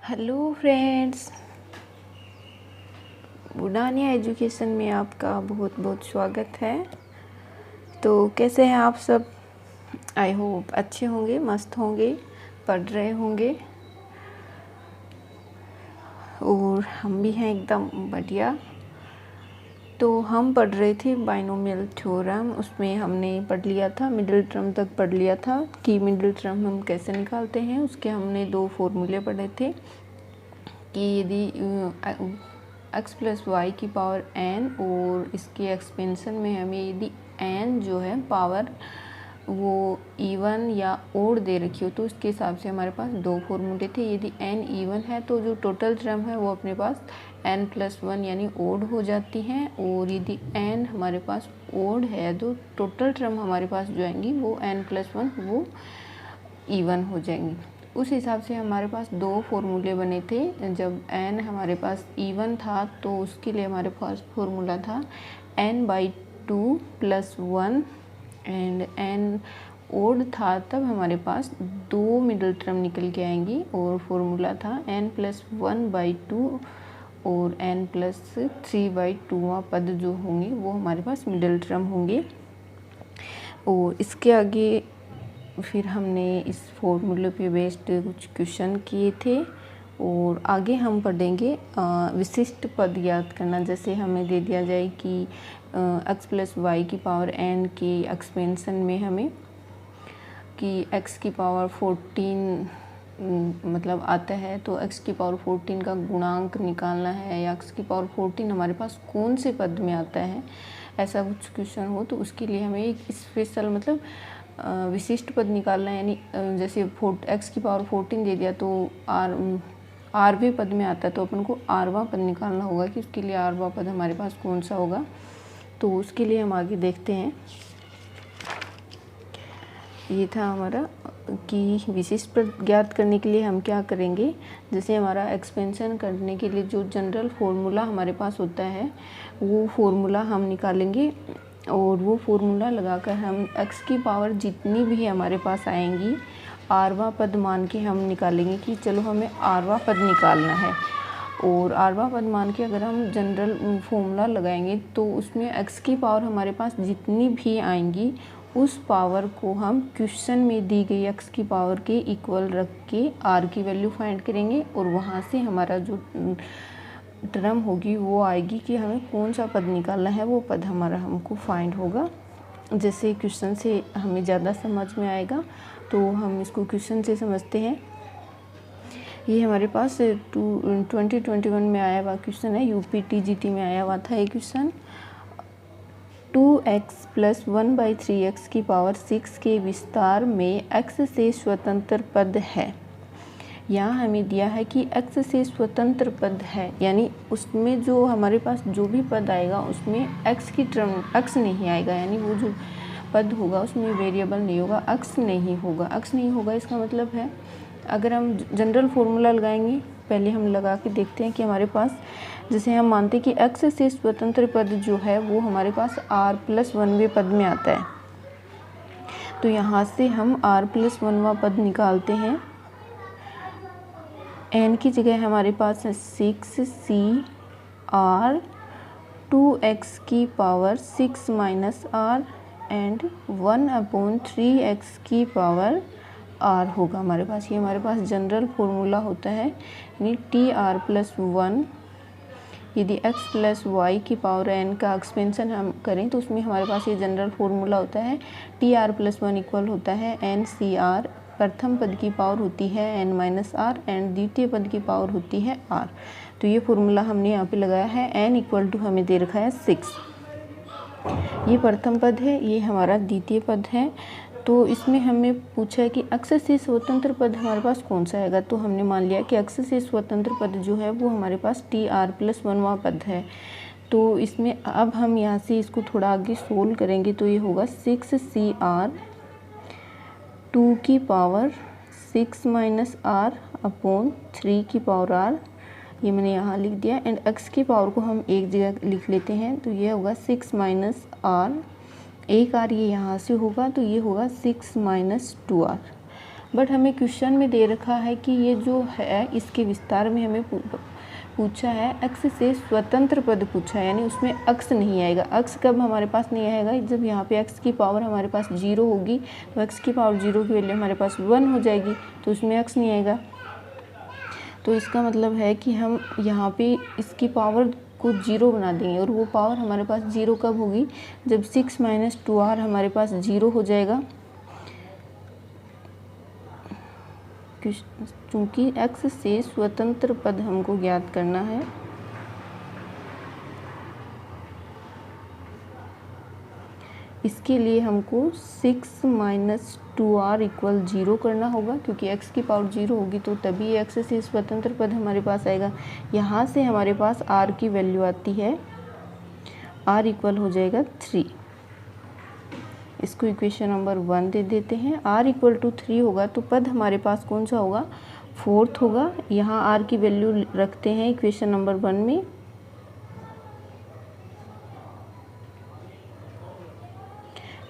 Hello friends, Budania education में आपका बहुत बहुत स्वागत है। तो कैसे हैं आप सब? आई होप अच्छे होंगे, मस्त होंगे, पढ़ रहे होंगे और हम भी हैं एकदम बढ़िया। तो हम पढ़ रहे थे बाइनोमियल थ्योरम। उसमें हमने पढ़ लिया था, मिडिल टर्म तक पढ़ लिया था कि मिडिल टर्म हम कैसे निकालते हैं। उसके हमने 2 फॉर्मूले पढ़े थे कि यदि x प्लस वाई की पावर n और इसके एक्सपेंशन में हमें यदि n जो है पावर वो इवन या ओड दे रखी हो तो उसके हिसाब से हमारे पास 2 फॉर्मूले थे। यदि n इवन है तो जो टोटल टर्म है वो अपने पास n प्लस 1 यानी ओड हो जाती हैं, और यदि n हमारे पास ओड है तो टोटल टर्म हमारे पास जो आएंगी वो n प्लस 1 वो इवन हो जाएंगी। उस हिसाब से हमारे पास 2 फॉर्मूले बने थे। जब n हमारे पास इवन था तो उसके लिए हमारे पास फॉर्मूला था n/2 + 1, एंड n ओड था तब हमारे पास 2 मिडिल टर्म निकल के आएंगी, और फॉर्मूला था n + 1/2 और n + 3/2 पद जो होंगे वो हमारे पास मिडिल टर्म होंगे। और इसके आगे फिर हमने इस फॉर्मूले पे बेस्ड कुछ क्वेश्चन किए थे, और आगे हम पढ़ेंगे विशिष्ट पद ज्ञात करना। जैसे हमें दे दिया जाए कि x प्लस वाई की पावर n के एक्सपेंशन में हमें कि x की पावर 14 मतलब आता है, तो x की पावर 14 का गुणांक निकालना है, या x की पावर 14 हमारे पास कौन से पद में आता है, ऐसा कुछ क्वेश्चन हो तो उसके लिए हमें एक स्पेशल मतलब विशिष्ट पद निकालना है। यानी जैसे x की पावर 14 दे दिया तो आरवें पद में आता है, तो अपन को आरवां पद निकालना होगा कि उसके लिए आरवां पद हमारे पास कौन सा होगा। तो उसके लिए हम आगे देखते हैं। ये था हमारा कि विशिष्ट पद ज्ञात करने के लिए हम क्या करेंगे। जैसे हमारा एक्सपेंशन करने के लिए जो जनरल फॉर्मूला हमारे पास होता है वो फॉर्मूला हम निकालेंगे, और वो फॉर्मूला लगाकर हम x की पावर जितनी भी हमारे पास आएंगी आरवा पद मान के हम निकालेंगे कि चलो हमें आरवा पद निकालना है। और आरवा पद मान के अगर हम जनरल फॉर्मूला लगाएंगे तो उसमें x की पावर हमारे पास जितनी भी आएंगी उस पावर को हम क्वेश्चन में दी गई x की पावर के इक्वल रख के r की वैल्यू फाइंड करेंगे, और वहाँ से हमारा जो टर्म होगी वो आएगी कि हमें कौन सा पद निकालना है, वो पद हमारा हमको फाइंड होगा। जैसे क्वेश्चन से हमें ज़्यादा समझ में आएगा तो हम इसको क्वेश्चन से समझते हैं। ये हमारे पास 2021 में आया हुआ क्वेश्चन है, UPTGT में आया हुआ था ये क्वेश्चन। 2x + 1/3x की पावर 6 के विस्तार में x से स्वतंत्र पद है। यहाँ हमें दिया है कि x से स्वतंत्र पद है, यानी उसमें जो हमारे पास जो भी पद आएगा उसमें x की टर्म x नहीं आएगा, यानी वो जो पद होगा उसमें वेरिएबल नहीं होगा, x नहीं होगा। x नहीं होगा इसका मतलब है अगर हम जनरल फॉर्मूला लगाएंगे, पहले हम लगा के देखते हैं कि हमारे पास जैसे हम मानते हैं कि x से स्वतंत्र पद जो है वो हमारे पास r + 1वें पद में आता है, तो यहाँ से हम r + 1वां पद निकालते हैं। n की जगह हमारे पास है 6c r 2x की पावर 6 - r एंड 1/3x की पावर r होगा हमारे पास। ये हमारे पास जनरल फॉर्मूला होता है, यानी tr + 1। यदि x प्लस वाई की पावर n का एक्सपेंशन हम करें तो उसमें हमारे पास ये जनरल फॉर्मूला होता है tr + 1 इक्वल होता है ncr। प्रथम पद की पावर होती है n - r एंड द्वितीय पद की पावर होती है r। तो ये फॉर्मूला हमने यहाँ पे लगाया है। n = हमें दे रखा है 6, ये प्रथम पद है, ये हमारा द्वितीय पद है। तो इसमें हमें पूछा है कि x से स्वतंत्र पद हमारे पास कौन सा आएगा, तो हमने मान लिया कि x से स्वतंत्र पद जो है वो हमारे पास tr + 1वां पद है। तो इसमें अब हम यहाँ से इसको थोड़ा आगे सोल्व करेंगे तो ये होगा 6cr 2 की पावर 6 - r/3 की पावर r, ये मैंने यहाँ लिख दिया। एंड x की पावर को हम एक जगह लिख लेते हैं, तो ये होगा 6 - r, एक r ये यहाँ से होगा तो ये होगा 6 - 2r। बट हमें क्वेश्चन में दे रखा है कि ये जो है इसके विस्तार में हमें पूछा है अक्ष से स्वतंत्र पद पूछा है, यानी उसमें अक्ष नहीं आएगा। अक्ष कब हमारे पास नहीं आएगा, जब यहाँ पे अक्ष की पावर हमारे पास 0 होगी, तो अक्ष की पावर 0 की वैल्यू हमारे पास 1 हो जाएगी, तो उसमें अक्ष नहीं आएगा। तो इसका मतलब है कि हम यहाँ पे इसकी पावर को 0 बना देंगे, और वो पावर हमारे पास 0 कब होगी, जब 6 - 2r हमारे पास 0 हो जाएगा, क्योंकि x से स्वतंत्र पद हमको ज्ञात करना है। इसके लिए हमको 6 - 2r = 0 करना होगा, क्योंकि x की पावर 0 होगी तो तभी x से स्वतंत्र पद हमारे पास आएगा। यहाँ से हमारे पास r की वैल्यू आती है, r = हो जाएगा 3। इसको इक्वेशन नंबर 1 दे देते हैं। r = 3 होगा तो पद हमारे पास कौन सा होगा, 4th होगा। यहाँ r की वैल्यू रखते हैं इक्वेशन नंबर 1 में।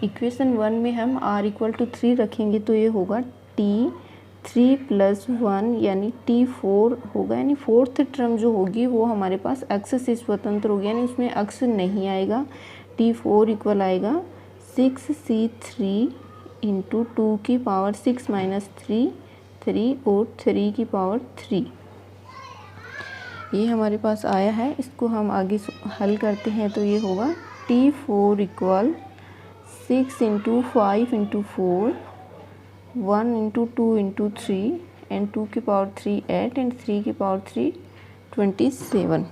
इक्वेशन 1 में हम r = 3 रखेंगे तो ये होगा t3 + 1 यानी t4 होगा, यानी 4th टर्म जो होगी वो हमारे पास अक्ष से स्वतंत्र होगी, यानी उसमें अक्ष नहीं आएगा। t4 = आएगा 6c3 × 2 की पावर 6 - 3 3 और 3 की पावर 3। ये हमारे पास आया है। इसको हम आगे हल करते हैं तो ये होगा t4 = 6 × 5 × 4 1 × 2 × 3 and 2 की पावर 3 8 and 3 की पावर 3 27।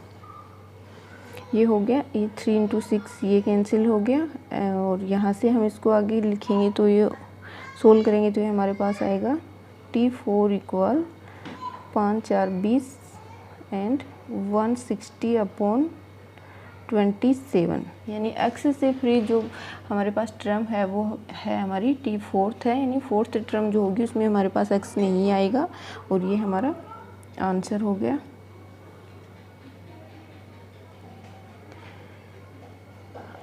ये हो गया। ये 3 × 6 ये कैंसिल हो गया, और यहाँ से हम इसको आगे लिखेंगे तो ये सोल्व करेंगे तो ये हमारे पास आएगा t4 = 5 × 4 = 20 and 160/27, यानी x से फ्री जो हमारे पास टर्म है वो है हमारी t4th है, यानी 4th टर्म जो होगी उसमें हमारे पास x नहीं आएगा, और ये हमारा आंसर हो गया।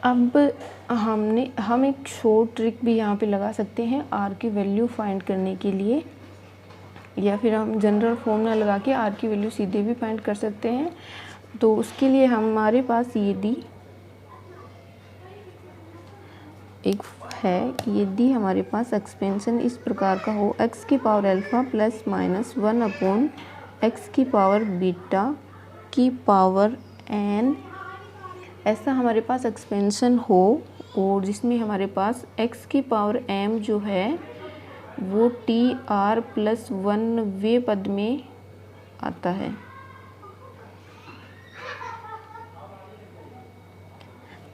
अब हम एक शॉर्ट ट्रिक भी यहाँ पे लगा सकते हैं r की वैल्यू फाइंड करने के लिए, या फिर हम जनरल फॉर्मूला लगा के r की वैल्यू सीधे भी फाइंड कर सकते हैं। तो उसके लिए हमारे पास यदि एक है, यदि हमारे पास एक्सपेंशन इस प्रकार का हो x की power alpha plus minus 1/x की पावर बीटा की पावर n, ऐसा हमारे पास एक्सपेंशन हो, और जिसमें हमारे पास x की पावर m जो है वो tr+1वें पद में आता है।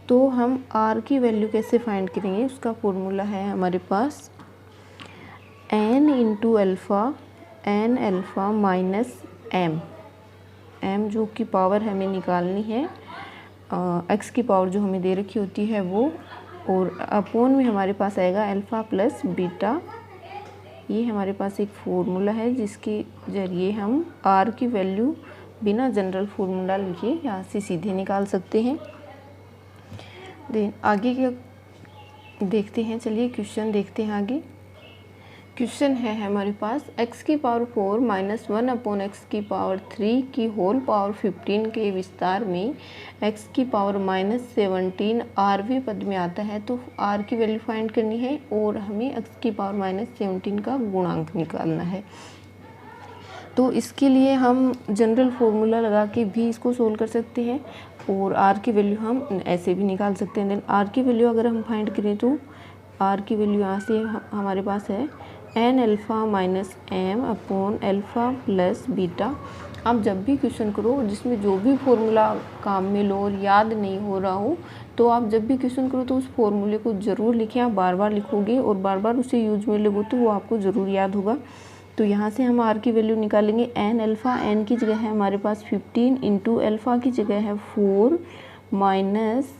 तो हम r की वैल्यू कैसे फाइंड करेंगे, उसका फॉर्मूला है हमारे पास n × alpha n alpha minus m जो की पावर हमें निकालनी है, x की पावर जो हमें दे रखी होती है वो, और अपोन में हमारे पास आएगा अल्फ़ा प्लस बीटा। ये हमारे पास एक फॉर्मूला है जिसके ज़रिए हम r की वैल्यू बिना जनरल फॉर्मूला लिखे यहाँ से सीधे निकाल सकते हैं। आगे क्या देखते हैं, चलिए क्वेश्चन देखते हैं। आगे क्वेश्चन है हमारे पास x की पावर 4 - 1/x की पावर 3 की होल पावर 15 के विस्तार में x की पावर -17 rवें पद में आता है, तो r की वैल्यू फाइंड करनी है और हमें x की पावर -17 का गुणांक निकालना है। तो इसके लिए हम जनरल फॉर्मूला लगा के भी इसको सोल्व कर सकते हैं, और r की वैल्यू हम ऐसे भी निकाल सकते हैं। देन r की वैल्यू अगर हम फाइंड करें तो r की वैल्यू यहाँ से हमारे पास है n alpha minus m upon alpha plus beta. आप जब भी क्वेश्चन करो जिसमें जो भी फॉर्मूला काम में लो और याद नहीं हो रहा हो, तो आप जब भी क्वेश्चन करो तो उस फॉर्मूले को ज़रूर लिखें। आप बार बार लिखोगे और बार बार उसे यूज में लोगे तो वो आपको ज़रूर याद होगा। तो यहाँ से हम r की वैल्यू निकालेंगे। n अल्फ़ा, n की जगह है हमारे पास 15 इंटू अल्फ़ा की जगह है 4 माइनस,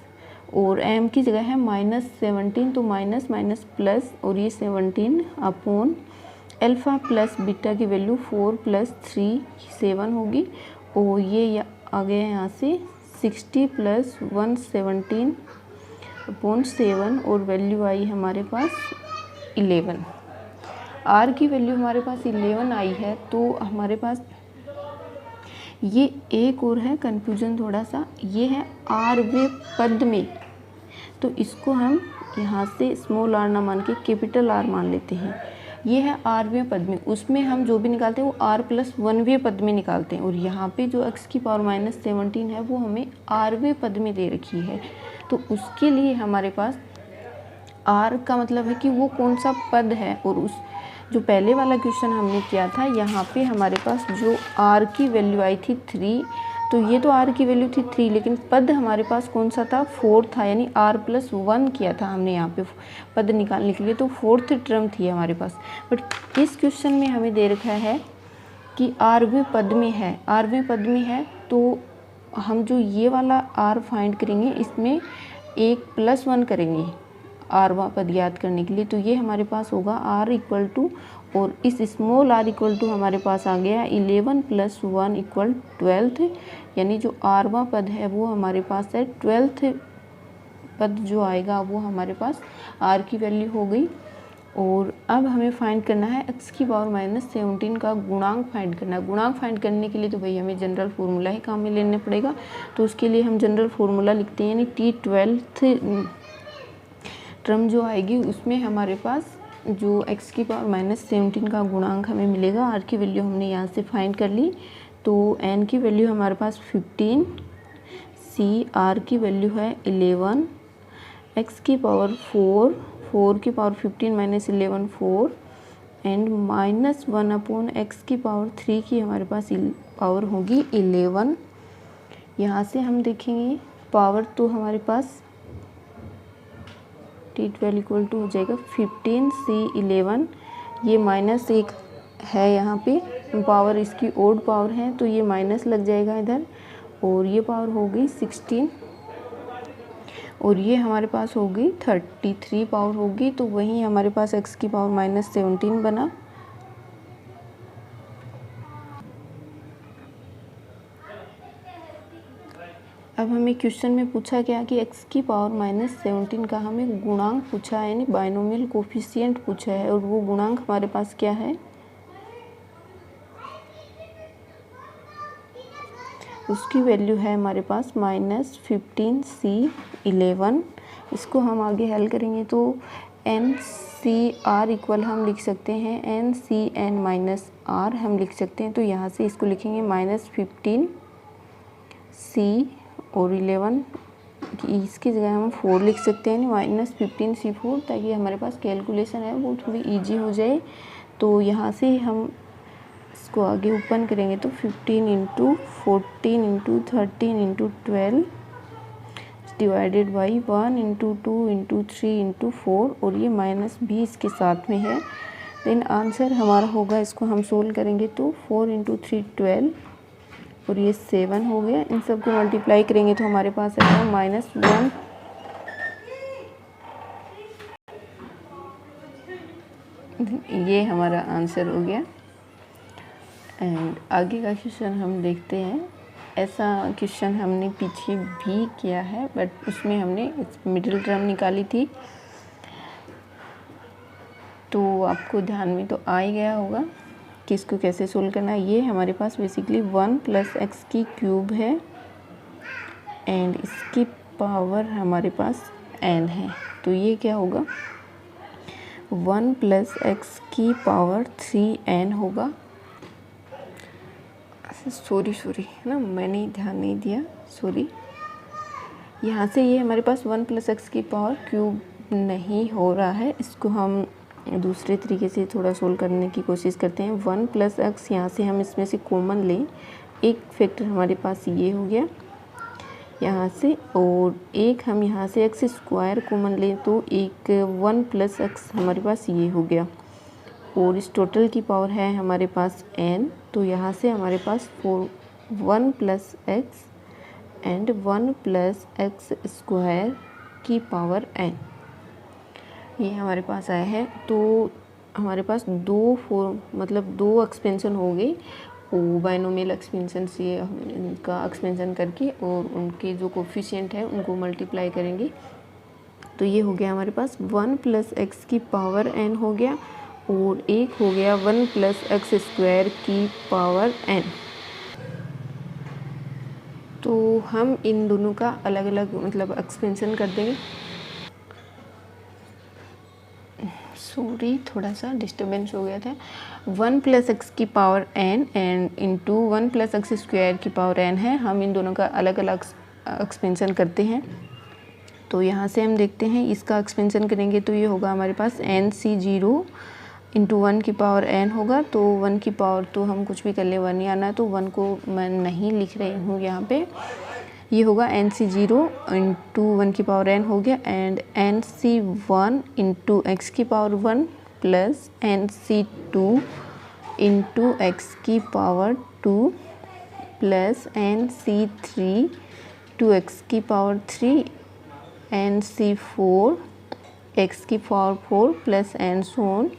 और m की जगह है -17, तो माइनस माइनस प्लस, और ये 17 अपॉन अल्फ़ा प्लस बीटा की वैल्यू 4 + 3 7 होगी, और ये आ गया यहाँ से 60 + 117 अपॉन 7, और वैल्यू आई हमारे पास 11। आर की वैल्यू हमारे पास 11 आई है, तो हमारे पास ये एक और है कन्फ्यूजन थोड़ा सा, ये है आरवें पद में, तो इसको हम यहाँ से स्मॉल आर ना मान के कैपिटल आर मान लेते हैं। ये है आरवें पद में, उसमें हम जो भी निकालते हैं वो r+1वें पद में निकालते हैं, और यहाँ पे जो x⁻17 है वो हमें आरवें पद में दे रखी है। तो उसके लिए हमारे पास r का मतलब है कि वो कौन सा पद है, और उस जो पहले वाला क्वेश्चन हमने किया था यहाँ पे हमारे पास जो r की वैल्यू आई थी 3, तो ये तो r की वैल्यू थी 3, लेकिन पद हमारे पास कौन सा था, 4 था, यानी r+1 किया था हमने यहाँ पे पद निकालने के लिए, तो 4th टर्म थी हमारे पास। बट इस क्वेश्चन में हमें दे रखा है कि आरवें पद में है, आरवें पद में है, तो हम जो ये वाला r फाइंड करेंगे इसमें 1+1 करेंगे आरवा पद याद करने के लिए, तो ये हमारे पास होगा r इक्वल टू, और इस स्मॉल r इक्वल टू हमारे पास आ गया 11 + 1 = 12, यानी जो आरवा पद है वो हमारे पास है 12th पद जो आएगा वो हमारे पास r की वैल्यू हो गई। और अब हमें फाइंड करना है x⁻17 का गुणांक फाइंड करना है। गुणांक फाइंड करने के लिए तो भाई हमें जनरल फार्मूला ही काम में लेना पड़ेगा, तो उसके लिए हम जनरल फार्मूला लिखते हैं, यानी t12th टर्म जो आएगी उसमें हमारे पास जो x⁻17 का गुणांक हमें मिलेगा, r की वैल्यू हमने यहाँ से फाइंड कर ली, तो n की वैल्यू हमारे पास 15, c r की वैल्यू है 11, x⁴ 4 की पावर 15 - 11 4, एंड -1/x⁴ की हमारे पास पावर होगी 11। यहाँ से हम देखेंगे पावर तो हमारे पास t12 इक्वल टू हो जाएगा 15 c 11, ये -1 है यहाँ पे, पावर इसकी ओड पावर है तो ये माइनस लग जाएगा इधर, और ये पावर हो गई 16, और ये हमारे पास हो गई 33 पावर होगी, तो वहीं हमारे पास x⁻17 बना। अब हमें क्वेश्चन में पूछा गया कि x⁻17 का हमें गुणांक पूछा है, यानी बाइनोमियल कोफिशिएंट पूछा है, और वो गुणांक हमारे पास क्या है, उसकी वैल्यू है हमारे पास -15 c 11। इसको हम आगे हल करेंगे तो NCR इक्वल हम लिख सकते हैं NCN - R हम लिख सकते हैं, तो यहाँ से इसको लिखेंगे -15 c और 11, इसकी जगह हम 4 लिख सकते हैं, -15 c 4, ताकि हमारे पास कैलकुलेशन है वो थोड़ी इजी हो जाए। तो यहाँ से हम इसको आगे ओपन करेंगे तो 15 × 14 × 13 × 12 डिवाइडेड बाई 1 × 2 × 3 × 4, और ये -20 के साथ में है। देन आंसर हमारा होगा, इसको हम सोल्व करेंगे तो 4 × 3 12, और ये 7 हो गया। इन सब को मल्टीप्लाई करेंगे तो हमारे पास आएगा -1। ये हमारा आंसर हो गया। एंड आगे का क्वेश्चन हम देखते हैं। ऐसा क्वेश्चन हमने पीछे भी किया है, बट उसमें हमने मिडिल टर्म निकाली थी, तो आपको ध्यान में तो आ ही गया होगा कि इसको कैसे सोल्व करना है। ये हमारे पास बेसिकली 1 + x³ है, एंड इसकी पावर हमारे पास n है, तो ये क्या होगा 1 + x³ 3n होगा। सॉरी ना, मैंने ध्यान नहीं दिया, सॉरी। यहाँ से ये हमारे पास 1 + x³ नहीं हो रहा है, इसको हम दूसरे तरीके से थोड़ा सोल्व करने की कोशिश करते हैं। 1 + x, यहाँ से हम इसमें से कॉमन लें, एक फैक्टर हमारे पास ये हो गया यहाँ से, और एक हम यहाँ से x² कॉमन लें तो एक 1 + x हमारे पास ये हो गया, और इस टोटल की पावर है हमारे पास n, तो यहाँ से हमारे पास 1 + x एंड 1 + x² की पावर n, ये हमारे पास आया है। तो हमारे पास दो एक्सपेंशन हो गई, वो बाइनोमियल एक्सपेंशन से इनका एक्सपेंशन करके और उनके जो कोफिशिएंट है उनको मल्टीप्लाई करेंगे, तो ये हो गया हमारे पास 1 + x की पावर n हो गया, और एक हो गया 1 + x² की पावर n। तो हम इन दोनों का अलग अलग मतलब एक्सपेंशन कर देंगे। सॉरी, थोड़ा सा डिस्टर्बेंस हो गया था। 1 + x की power n and into 1 + x² की पावर n है। हम इन दोनों का अलग अलग एक्सपेंशन करते हैं। तो यहाँ से हम देखते हैं, इसका एक्सपेंशन करेंगे तो ये होगा हमारे पास nc0 इंटू 1 की पावर n होगा। तो 1 की पावर तो हम कुछ भी कर ले, 1 ही आना है, तो 1 को मैं नहीं लिख रही हूँ यहाँ पे। ये होगा nc0 इंटू 1 की पावर n हो गया एंड nc1 इंटू x की power 1 plus nc2 into x की power 2 plus nc3 to x की पावर 3 nc4 x की power 4 plus and so on.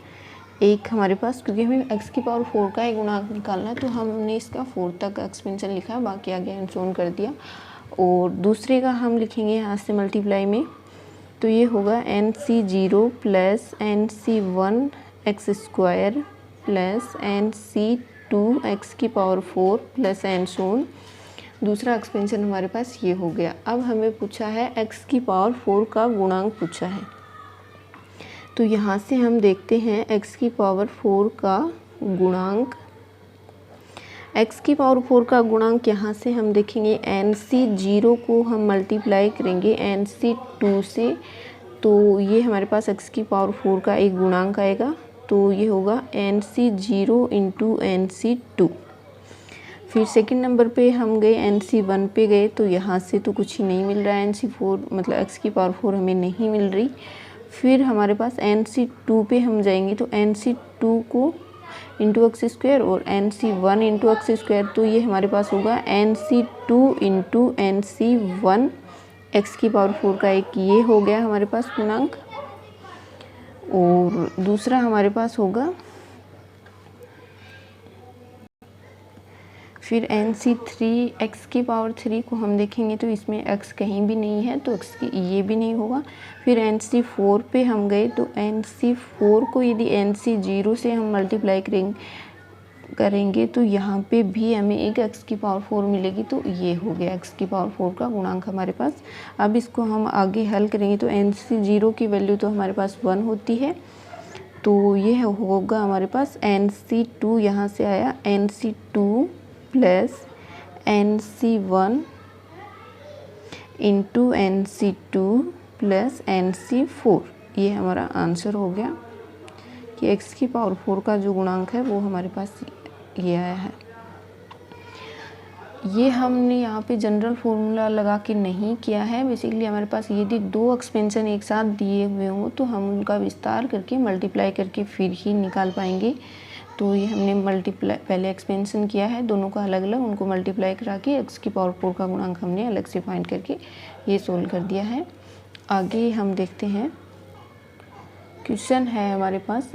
एक हमारे पास, क्योंकि हमें x की पावर 4 का एक गुणांक निकालना है तो हमने इसका 4 तक एक्सपेंशन लिखा, बाकी आगे एंड सो ऑन कर दिया। और दूसरे का हम लिखेंगे यहाँ से मल्टीप्लाई में, तो ये होगा nc0 plus nc1 x² plus nc2 x की power 4 plus and so on. दूसरा एक्सपेंशन हमारे पास ये हो गया। अब हमें पूछा है x की पावर 4 का गुणांक पूछा है, तो यहाँ से हम देखते हैं x की पावर 4 का गुणांक। x की पावर 4 का गुणांक यहाँ से हम देखेंगे, nc0 को हम मल्टीप्लाई करेंगे nc2 से, तो ये हमारे पास x की पावर 4 का एक गुणांक आएगा। तो ये होगा nc0 इंटू nc2। फिर सेकंड नंबर पे हम गए, nc1 पे गए, तो यहाँ से तो कुछ ही नहीं मिल रहा है, nc4 मतलब x की पावर 4 हमें नहीं मिल रही। फिर हमारे पास nc2 पे हम जाएंगे, तो nc2 को इंटू x² और nc1 इंटू x², तो ये हमारे पास होगा nc2 इंटू nc1 x की पावर 4 का एक ये हो गया हमारे पास गुणांक। और दूसरा हमारे पास होगा फिर nc3 x की पावर 3 को हम देखेंगे तो इसमें x कहीं भी नहीं है, तो x की ये भी नहीं होगा। फिर nc4 पे हम गए, तो nc4 को यदि nc0 से हम मल्टीप्लाई करेंगे तो यहाँ पे भी हमें एक x की पावर 4 मिलेगी, तो ये हो गया x की पावर 4 का गुणांक हमारे पास। अब इसको हम आगे हल करेंगे तो nc0 की वैल्यू तो हमारे पास 1 होती है, तो ये होगा हमारे पास nc2, यहाँ से आया nc2 plus nc1 into nc2 plus nc4। ये हमारा आंसर हो गया कि x की पावर 4 का जो गुणांक है वो हमारे पास ये आया है। ये हमने यहाँ पे जनरल फॉर्मूला लगा के नहीं किया है। बेसिकली हमारे पास यदि दो एक्सपेंशन एक साथ दिए हुए हों तो हम उनका विस्तार करके मल्टीप्लाई करके फिर ही निकाल पाएंगे। तो ये हमने मल्टीप्लाई पहले एक्सपेंशन किया है, दोनों को अलग अलग उनको मल्टीप्लाई करा के x की पावर 4 का गुणांक हमने अलग से फाइंड करके ये सोल्व कर दिया है। आगे हम देखते हैं, क्वेश्चन है हमारे पास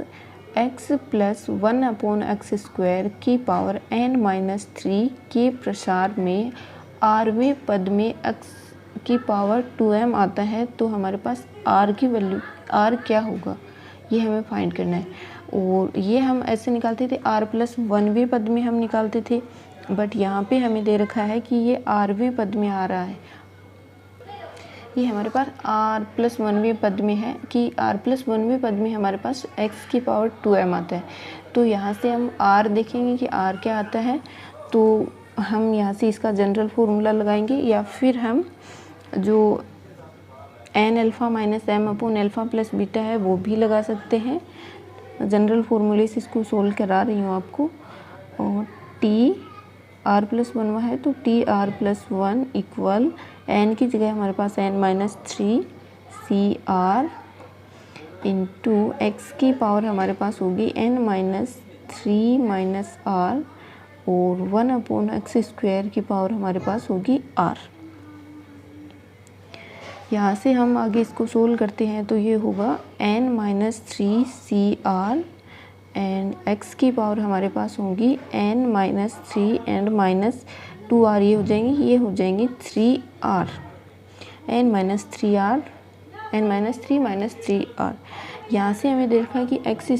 x + 1/x² की पावर n-3 के प्रसार में rवें पद में x की पावर 2m आता है, तो हमारे पास r की वैल्यू r क्या होगा ये हमें फाइंड करना है। और ये हम ऐसे निकालते थे r + 1वें पद में हम निकालते थे, बट यहाँ पे हमें दे रखा है कि ये rवें पद में आ रहा है। ये हमारे पास r + 1वें पद में है कि r + 1वें पद में हमारे पास x की पावर 2m आता है। तो यहाँ से हम r देखेंगे कि r क्या आता है, तो हम यहाँ से इसका जनरल फॉर्मूला लगाएंगे, या फिर हम जो n α - m/α + β है वो भी लगा सकते हैं। जनरल फॉर्मूले से इसको सोल्व करा रही हूँ आपको। और t r + 1 है तो t r + 1 इक्वल n की जगह हमारे पास n-3 c r into x की पावर हमारे पास होगी n-3 r और 1/x² की पावर हमारे पास होगी r। यहाँ से हम आगे इसको सोल्व करते हैं तो ये होगा n-3 c r and x की पावर हमारे पास होगी n-3 एंड -2r, ये हो जाएंगी 3r n-3 - 3r। यहाँ से हमें देखा कि x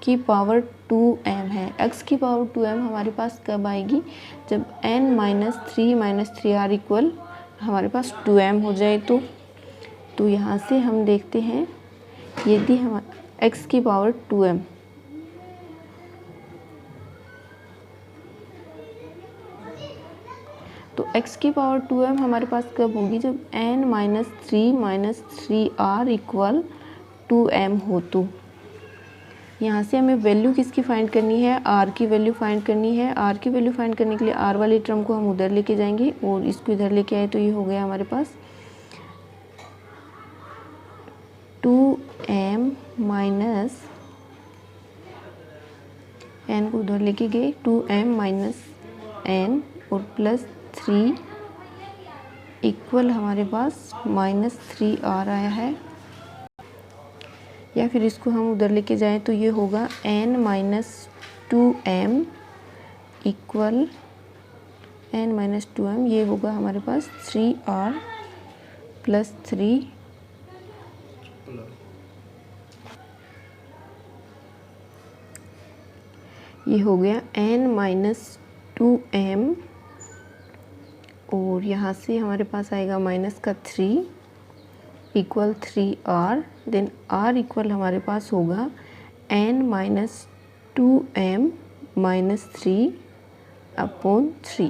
की पावर 2m है। x की पावर 2m हमारे पास कब आएगी, जब n - 3 r इक्वल हमारे पास 2m हो जाए। तो यहाँ से हम देखते हैं यदि हम x की पावर 2m, तो x की पावर 2m हमारे पास कब होगी, जब n - 3 r इक्वल 2m हो। तो यहाँ से हमें वैल्यू किसकी फाइंड करनी है, r की वैल्यू फाइंड करनी है। r की वैल्यू फाइंड करने के लिए r वाली टर्म को हम उधर लेके जाएंगे और इसको इधर लेके आए तो ये हो गया हमारे पास 2m माइनस n को उधर लेके गए 2m माइनस n और प्लस 3 इक्वल हमारे पास -3r आया है। या फिर इसको हम उधर लेके जाएं तो ये होगा n - 2m equal n - 2m, ये होगा हमारे पास 3r प्लस 3 ये हो गया n - 2m और यहाँ से हमारे पास आएगा माइनस का 3 equal 3r, then r equal हमारे पास होगा n - 2m माइनस 3 अपॉन 3।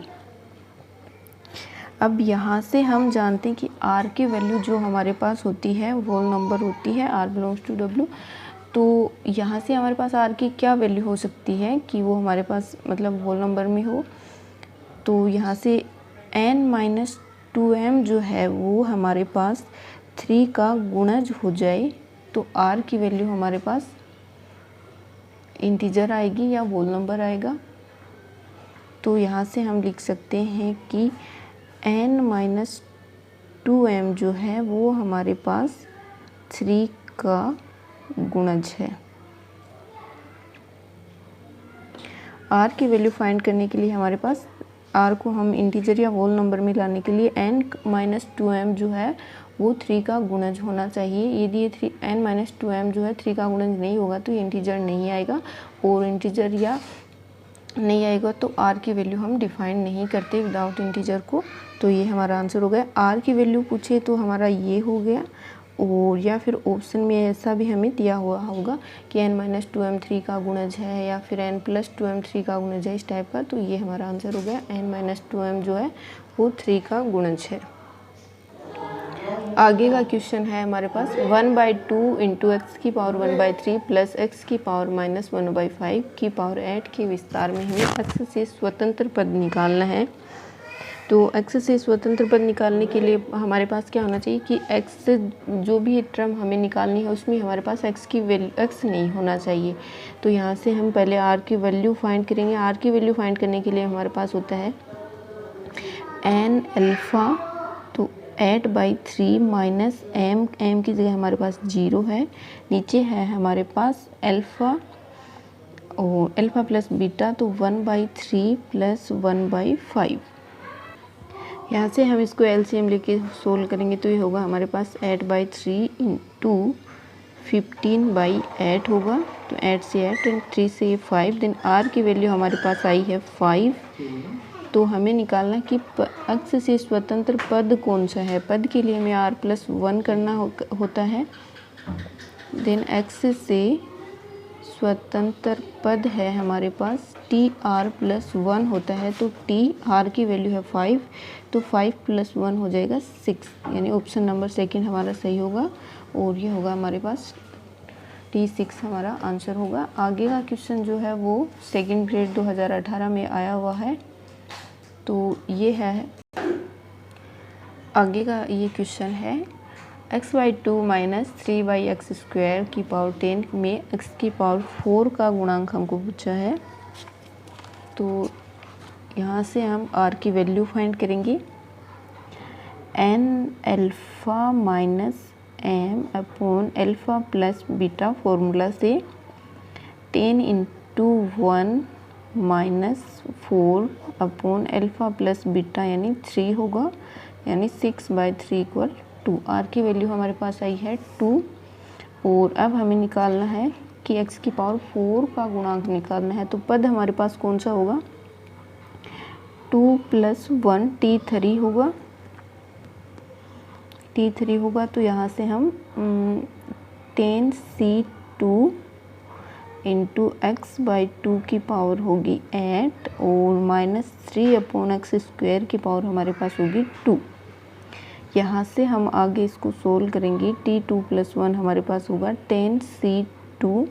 अब यहाँ से हम जानते हैं कि r की वैल्यू जो हमारे पास होती है होल नंबर होती है, r बिलोंग्स टू w। तो यहाँ से हमारे पास r की क्या वैल्यू हो सकती है कि वो हमारे पास मतलब होल नंबर में हो। तो यहाँ से n - 2m जो है वो हमारे पास 3 का गुणज हो जाए तो r की वैल्यू हमारे पास इंटीजर आएगी या होल नंबर आएगा। तो यहाँ से हम लिख सकते हैं कि n - 2m जो है वो हमारे पास 3 का गुणज है। r की वैल्यू फाइंड करने के लिए हमारे पास r को हम इंटीजर या होल नंबर में लाने के लिए n - 2m जो है वो 3 का गुणज होना चाहिए। यदि ये n - 2m जो है 3 का गुणज नहीं होगा तो ये इंटीजर नहीं आएगा, और इंटीजर या नहीं आएगा तो r की वैल्यू हम डिफाइन नहीं करते विदाउट इंटीजर को। तो ये हमारा आंसर हो गया। r की वैल्यू पूछे तो हमारा ये हो गया, और या फिर ऑप्शन में ऐसा भी हमें दिया हुआ होगा कि n - 2m 3 का गुणज है या फिर n + 2m 3 का गुणज है, इस टाइप का। तो ये हमारा आंसर हो गया n - 2m जो है वो 3 का गुणज है। आगे का क्वेश्चन है हमारे पास 1/2 इंटू एक्स की पावर 1/3 प्लस एक्स की पावर -1/5 की पावर 8 के विस्तार में हमें एक्स से स्वतंत्र पद निकालना है। तो एक्स से स्वतंत्र पद निकालने के लिए हमारे पास क्या होना चाहिए कि एक्स से जो भी टर्म हमें निकालनी है उसमें हमारे पास एक्स की वैल्यू एक्स नहीं होना चाहिए। तो यहाँ से हम पहले आर की वैल्यू फाइंड करेंगे। आर की वैल्यू फाइंड करने के लिए हमारे पास होता है n अल्फ़ा, तो 8/3 माइनस m की जगह हमारे पास 0 है, नीचे है हमारे पास अल्फ़ा और अल्फ़ा प्लस बीटा, तो 1/3 प्लस 1/5। यहाँ से हम इसको एलसीएम लेके सोल्व करेंगे तो ये होगा हमारे पास 8/3 इंटू 15/8 होगा। तो 8 से 8 एंड 3 से 5, देन आर की वैल्यू हमारे पास आई है 5। तो हमें निकालना कि एक्स से स्वतंत्र पद कौन सा है। पद के लिए हमें r+1 करना होता है। देन एक्स से स्वतंत्र पद है हमारे पास tr+1 होता है, तो tr की वैल्यू है 5, तो 5 + 1 हो जाएगा 6, यानी ऑप्शन नंबर सेकंड हमारा सही होगा, और ये होगा हमारे पास T6 हमारा आंसर होगा। आगे का क्वेश्चन जो है वो सेकंड ग्रेड 2018 में आया हुआ है। तो ये है आगे का ये क्वेश्चन है x/2 - 3/x² की पावर 10 में x की पावर 4 का गुणांक हमको पूछा है। तो यहाँ से हम r की वैल्यू फाइंड करेंगे। n alpha minus m upon alpha plus beta formula से 10 × 1 - 4 अपॉन अल्फ़ा प्लस बीटा यानी 3 होगा, यानी 6/3 = 2। r की वैल्यू हमारे पास आई है 2, और अब हमें निकालना है कि x की पावर 4 का गुणांक निकालना है। तो पद हमारे पास कौन सा होगा, 2 + 1 t3 होगा, t3 होगा। तो यहाँ से हम 10c2 इंटू x/2 की पावर होगी 8 और -3/x² की पावर हमारे पास होगी 2। यहाँ से हम आगे इसको सोल्व करेंगे। t2 + 1 हमारे पास होगा 10c2,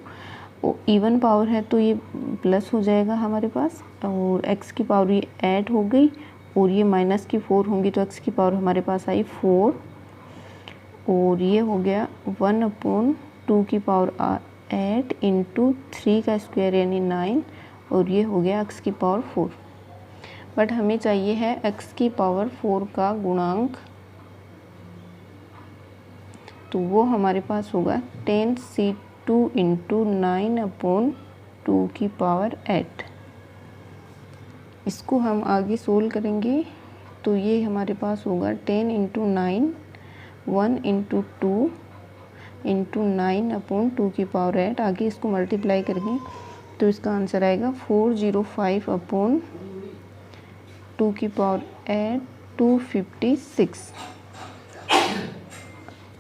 इवन पावर है तो ये प्लस हो जाएगा हमारे पास, और x की पावर ये 8 हो गई और ये माइनस की 4 होंगी, तो x की पावर हमारे पास आई 4 और ये हो गया 1/2 की पावर 8 इंटू 3 का स्क्वायर यानी 9 और ये हो गया x की पावर 4। बट हमें चाहिए है x की पावर 4 का गुणांक, तो वो हमारे पास होगा 10c2 इंटू 9/2 की पावर 8। इसको हम आगे सोल्व करेंगे तो ये हमारे पास होगा 10 इंटू 9, 1 इंटू 2 इंटू 9/2 की पावर 8। आगे इसको मल्टीप्लाई करेंगे तो इसका आंसर आएगा 405/2 की पावर 8, 256।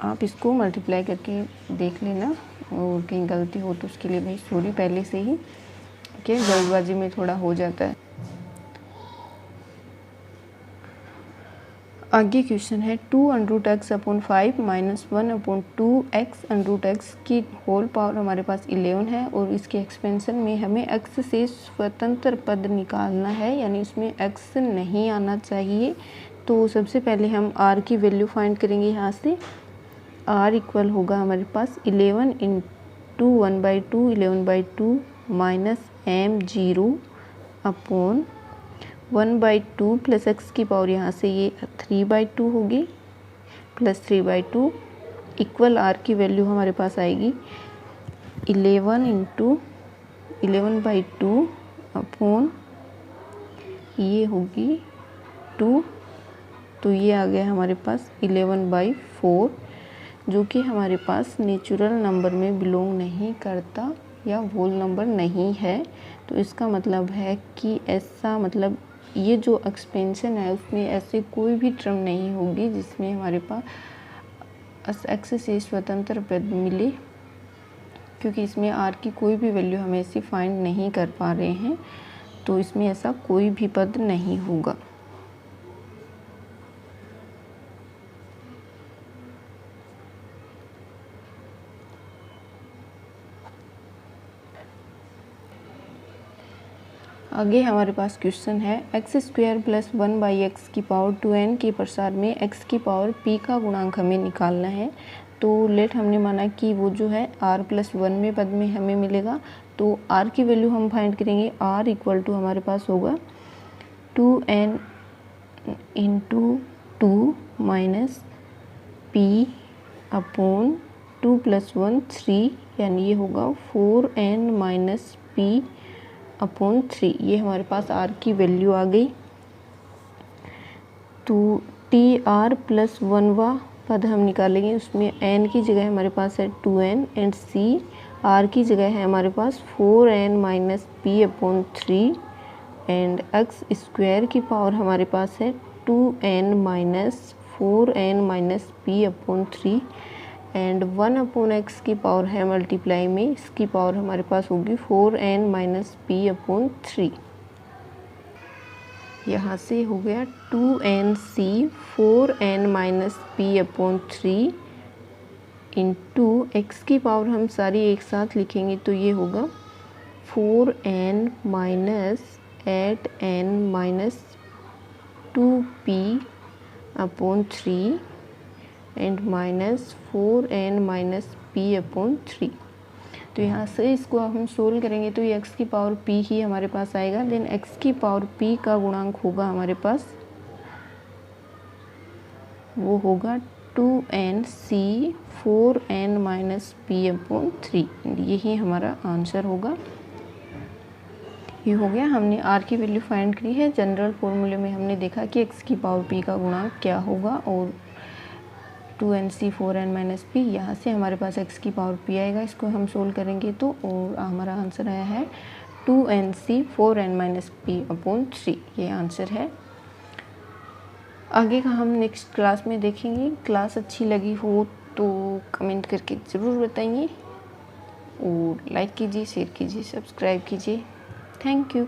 आप इसको मल्टीप्लाई करके देख लेना और कहीं गलती हो तो उसके लिए भाई सॉरी पहले से ही, कि जल्दबाजी में थोड़ा हो जाता है। आगे क्वेश्चन है 2√x/5 - 1/2x√x की होल पावर हमारे पास 11 है और इसके एक्सपेंशन में हमें x से स्वतंत्र पद निकालना है, यानी इसमें x नहीं आना चाहिए। तो सबसे पहले हम r की वैल्यू फाइंड करेंगे। यहाँ से r इक्वल होगा हमारे पास 11 into 1/2, 11/2 minus m0 upon 1/2 plus x की पावर यहाँ से ये 3/2 होगी प्लस 3/2 इक्वल r की वैल्यू हमारे पास आएगी 11 इंटू 11/2 अपॉन ये होगी 2, तो ये आ गया हमारे पास 11/4, जो कि हमारे पास नेचुरल नंबर में बिलोंग नहीं करता या होल नंबर नहीं है। तो इसका मतलब है कि ऐसा मतलब ये जो एक्सपेंशन है उसमें ऐसे कोई भी टर्म नहीं होगी जिसमें हमारे पास x से स्वतंत्र पद मिले, क्योंकि इसमें r की कोई भी वैल्यू हम ऐसी फाइंड नहीं कर पा रहे हैं, तो इसमें ऐसा कोई भी पद नहीं होगा। आगे हमारे पास क्वेश्चन है x² + 1/x की पावर 2n के प्रसार में x की पावर p का गुणांक हमें निकालना है। तो लेट हमने माना कि वो जो है r + 1 में पद में हमें मिलेगा, तो r की वैल्यू हम फाइंड करेंगे। r इक्वल टू हमारे पास होगा 2n into 2 minus p upon 2 + 1 3, यानी ये होगा 4n माइनस p अपॉन 3। ये हमारे पास r की वैल्यू आ गई। तो tr + 1वां पद हम निकालेंगे, उसमें n की जगह हमारे पास है 2n एंड c r की जगह है हमारे पास 4n minus p upon 3 and x² की पावर हमारे पास है 2n minus 4n minus p upon 3 and 1/x की पावर है मल्टीप्लाई में, इसकी पावर हमारे पास होगी 4n माइनस p अपॉन 3। यहाँ से हो गया 2nc 4n minus p upon 3 into x की पावर हम सारी एक साथ लिखेंगे, तो ये होगा 4n minus 8n minus 2p upon 3 and minus 4n minus p upon 3। तो यहाँ से इसको हम सोल्व करेंगे तो ये x की पावर p ही हमारे पास आएगा। देन x की पावर p का गुणांक होगा हमारे पास, वो होगा 2nc 4n minus p upon 3। यही हमारा आंसर होगा। ये हो गया, हमने r की वैल्यू फाइंड करी है। जनरल फॉर्मूले में हमने देखा कि x की पावर p का गुणांक क्या होगा और 2nc4n-p, यहाँ से हमारे पास x की पावर p आएगा, इसको हम सोल्व करेंगे तो, और हमारा आंसर आया है 2nc4n-p/3, ये आंसर है। आगे का हम नेक्स्ट क्लास में देखेंगे। क्लास अच्छी लगी हो तो कमेंट करके ज़रूर बताइए, और लाइक कीजिए, शेयर कीजिए, सब्सक्राइब कीजिए। Thank you.